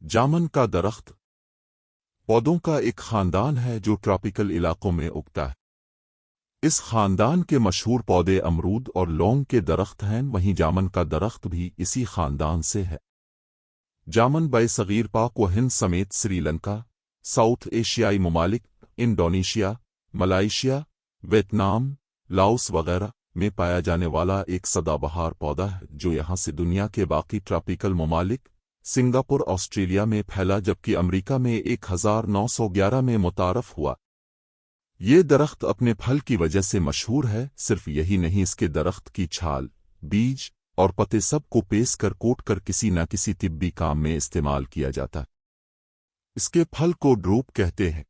जामन का दरख्त पौधों का एक खानदान है जो ट्रॉपिकल इलाकों में उगता है। इस खानदान के मशहूर पौधे अमरूद और लौंग के दरख्त हैं। वहीं जामन का दरख्त भी इसी खानदान से है। जामन बरसगीर पाक व हिंद समेत श्रीलंका, साउथ एशियाई ममालिक, इंडोनेशिया, मलाइशिया, वियतनाम, लाओस वगैरह में पाया जाने वाला एक सदाबहार पौधा है जो यहाँ से दुनिया के बाकी ट्रॉपिकल ममालिक, सिंगापुर, ऑस्ट्रेलिया में फैला, जबकि अमेरिका में 1911 में मुतारफ हुआ। ये दरख्त अपने फल की वजह से मशहूर है। सिर्फ यही नहीं, इसके दरख्त की छाल, बीज और पत्ते सब को पेस कर कोट कर किसी न किसी तिब्बी काम में इस्तेमाल किया जाता है। इसके फल को ड्रूप कहते हैं।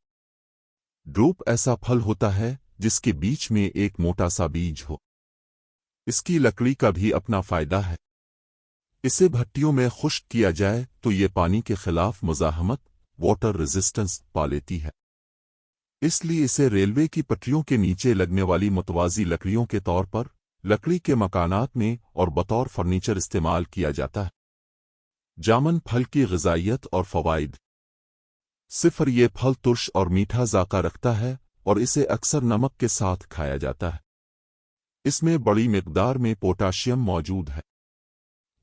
ड्रूप ऐसा फल होता है जिसके बीच में एक मोटा सा बीज हो। इसकी लकड़ी का भी अपना फायदा है। इसे भट्टियों में खुश्क किया जाए तो ये पानी के खिलाफ मुजाहमत, वाटर रेजिस्टेंस पा लेती है। इसलिए इसे रेलवे की पटरियों के नीचे लगने वाली मुतवाज़ी लकड़ियों के तौर पर, लकड़ी के मकानात में और बतौर फर्नीचर इस्तेमाल किया जाता है। जामन फल की ग़िज़ाइयत और फ़वाइद। सिफर ये फल तुर्श और मीठा ज़ाक़ा रखता है और इसे अक्सर नमक के साथ खाया जाता है। इसमें बड़ी मिक़दार में पोटाशियम मौजूद है।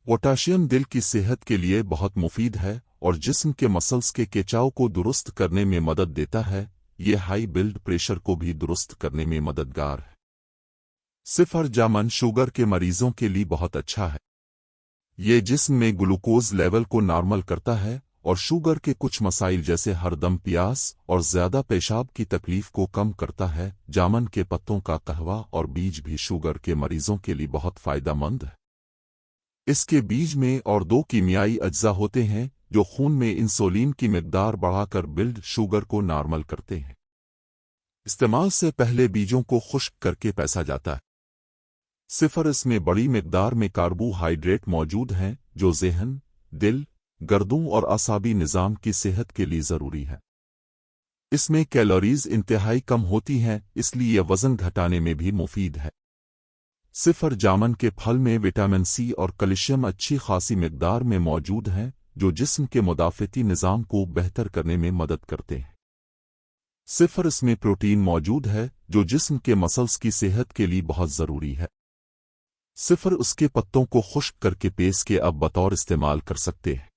पोटाशियम दिल की सेहत के लिए बहुत मुफीद है और जिस्म के मसल्स के खिंचाव को दुरुस्त करने में मदद देता है। ये हाई ब्लड प्रेशर को भी दुरुस्त करने में मददगार है। सिफर जामन शुगर के मरीजों के लिए बहुत अच्छा है। ये जिस्म में ग्लूकोज लेवल को नॉर्मल करता है और शुगर के कुछ मसाइल जैसे हरदम प्यास और ज़्यादा पेशाब की तकलीफ को कम करता है। जामन के पत्तों का कहवा और बीज भी शुगर के मरीजों के लिए बहुत फ़ायदेमंद है। इसके बीज में और दो कीमियाई अज्जा होते हैं जो खून में इंसुलिन की मिकदार बढ़ाकर ब्लड शुगर को नॉर्मल करते हैं। इस्तेमाल से पहले बीजों को खुश्क करके पैसा जाता है। सिफर इसमें बड़ी मिकदार में कार्बोहाइड्रेट मौजूद हैं जो ज़हन, दिल, गर्दों और आसाबी निज़ाम की सेहत के लिए ज़रूरी है। इसमें कैलोरीज इंतहाई कम होती हैं, इसलिए यह वज़न घटाने में भी मुफीद है। सिफर जामन के फल में विटामिन सी और कैल्शियम अच्छी खासी मिकदार में मौजूद हैं जो जिस्म के मुदाफ़ती निज़ाम को बेहतर करने में मदद करते हैं। सिफर इसमें प्रोटीन मौजूद है जो जिस्म के मसल्स की सेहत के लिए बहुत ज़रूरी है। सिफर उसके पत्तों को खुश्क करके पेस के अब बतौर इस्तेमाल कर सकते हैं।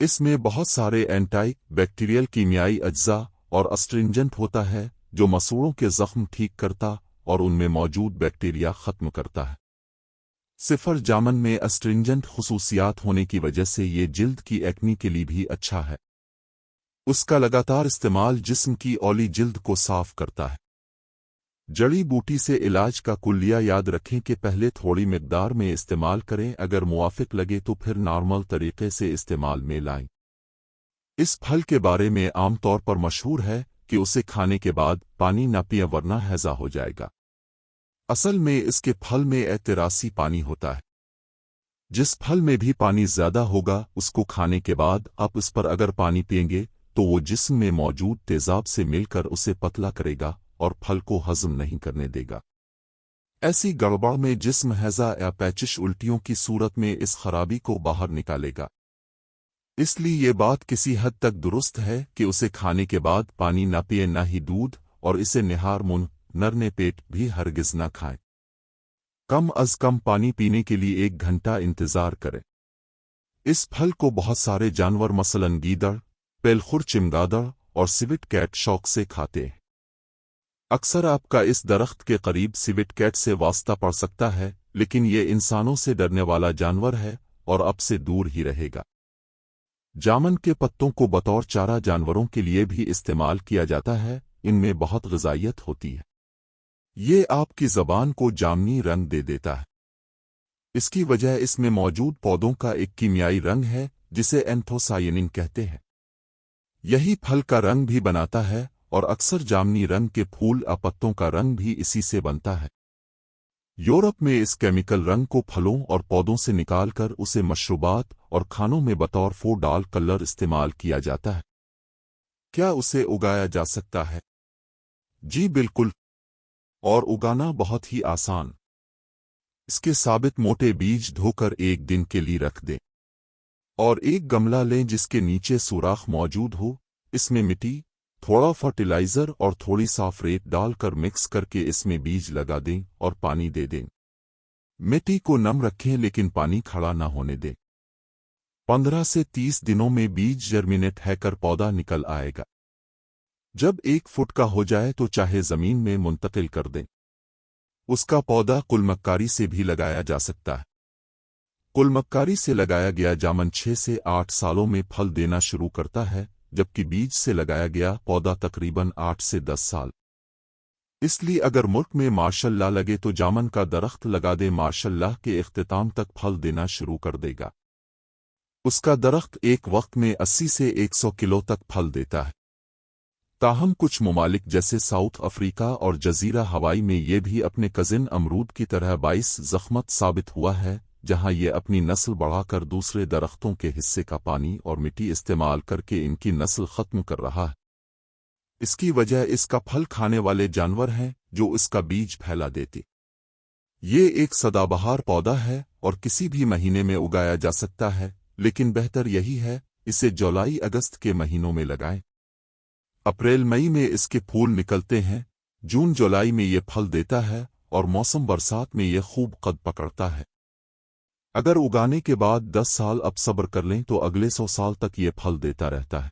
इसमें बहुत सारे एंटी बैक्टीरियल कीमियाई अज्जा और अस्ट्रिंजेंट होता है जो मसूड़ों के ज़ख्म ठीक करता और उनमें मौजूद बैक्टीरिया ख़त्म करता है। सिफर जामन में अस्ट्रिंजेंट खुसूसियात होने की वजह से ये जिल्द की एक्नी के लिए भी अच्छा है। उसका लगातार इस्तेमाल जिस्म की औली जिल्द को साफ करता है। जड़ी बूटी से इलाज का कुल्लिया याद रखें कि पहले थोड़ी मिकदार में इस्तेमाल करें, अगर मुवाफिक लगे तो फिर नॉर्मल तरीके से इस्तेमाल में लाएं। इस फल के बारे में आमतौर पर मशहूर है कि उसे खाने के बाद पानी न पिएं वरना हैज़ा हो जाएगा। असल में इसके फल में एतरासी पानी होता है। जिस फल में भी पानी ज़्यादा होगा उसको खाने के बाद आप इस पर अगर पानी पिएंगे तो वो जिस्म में मौजूद तेज़ाब से मिलकर उसे पतला करेगा और फल को हज़म नहीं करने देगा। ऐसी गड़बड़ में जिस्म हैज़ा या पैचिश उल्टियों की सूरत में इस खराबी को बाहर निकालेगा। इसलिए ये बात किसी हद तक दुरुस्त है कि उसे खाने के बाद पानी न पिए, न ही दूध, और इसे निहार मुंह नरने पेट भी हरगिज़ न खाएं। कम अज़ कम पानी पीने के लिए 1 घंटा इंतज़ार करें। इस फल को बहुत सारे जानवर मसलन गीदड़, पेलखुर, चिमगादड़ और सिविट कैट शौक से खाते हैं। अक्सर आपका इस दरख्त के करीब सिविट कैट से वास्ता पड़ सकता है, लेकिन ये इंसानों से डरने वाला जानवर है और अब से दूर ही रहेगा। जामन के पत्तों को बतौर चारा जानवरों के लिए भी इस्तेमाल किया जाता है। इनमें बहुत ग़िज़ाइयत होती है। ये आपकी ज़बान को जामनी रंग दे देता है। इसकी वजह इसमें मौजूद पौधों का एक कीमियाई रंग है जिसे एंथोसायनिन कहते हैं। यही फल का रंग भी बनाता है और अक्सर जामनी रंग के फूल या पत्तों का रंग भी इसी से बनता है। यूरोप में इस केमिकल रंग को फलों और पौधों से निकालकर उसे मशरूबात और खानों में बतौर फूड डाल कलर इस्तेमाल किया जाता है। क्या उसे उगाया जा सकता है? जी बिल्कुल, और उगाना बहुत ही आसान। इसके साबित मोटे बीज धोकर 1 दिन के लिए रख दें اور ایک گملہ لیں جس کے نیچے سوراخ موجود ہو، اس میں مٹی، تھوڑا فرٹیلائزر اور تھوڑی صاف ریت ڈال کر مکس کر کے اس میں بیج لگا دیں اور پانی دے دیں۔ مٹی کو نم رکھیں لیکن پانی کھڑا نہ ہونے دیں۔ 15 سے 30 دنوں میں بیج جرمینیٹ ہے کر پودا نکل آئے گا۔ جب 1 فٹ کا ہو جائے تو چاہے زمین میں منتقل کر دیں۔ اس کا پودا کلمکاری سے بھی لگایا جا سکتا ہے۔ کلمکاری سے لگایا گیا جامن 6 سے 8 سالوں میں پھل دینا شروع کرتا ہے، جبکہ بیج سے لگایا گیا پودا تقریباً 8 سے 10 سال۔ اس لیے اگر ملک میں ماشاء اللہ لگے تو جامن کا درخت لگا دے، ماشاء اللہ کے اختتام تک پھل دینا شروع کر دے گا۔ اس کا درخت ایک وقت میں 80 سے 100 کلو تک پھل دیتا ہے۔ تاہم کچھ ممالک جیسے ساؤتھ افریقہ اور جزیرہ ہوائی میں یہ بھی اپنے کزن امرود کی طرح باعث زخمت ثابت ہوا ہے، جہاں یہ اپنی نسل بڑھا کر دوسرے درختوں کے حصے کا پانی اور مٹی استعمال کر کے ان کی نسل ختم کر رہا ہے۔ اس کی وجہ اس کا پھل کھانے والے جانور ہیں جو اس کا بیج پھیلا دیتے۔ یہ ایک سدا بہار پودا ہے اور کسی بھی مہینے میں اگایا جا سکتا ہے، لیکن بہتر یہی ہے اسے جولائی اگست کے مہینوں میں لگائیں۔ اپریل مئی میں اس کے پھول نکلتے ہیں، جون جولائی میں یہ پھل دیتا ہے اور موسم برسات میں یہ خوب قد پکڑتا ہے۔ اگر اگانے کے بعد 10 سال اب صبر کر لیں تو اگلے 100 سال تک یہ پھل دیتا رہتا ہے۔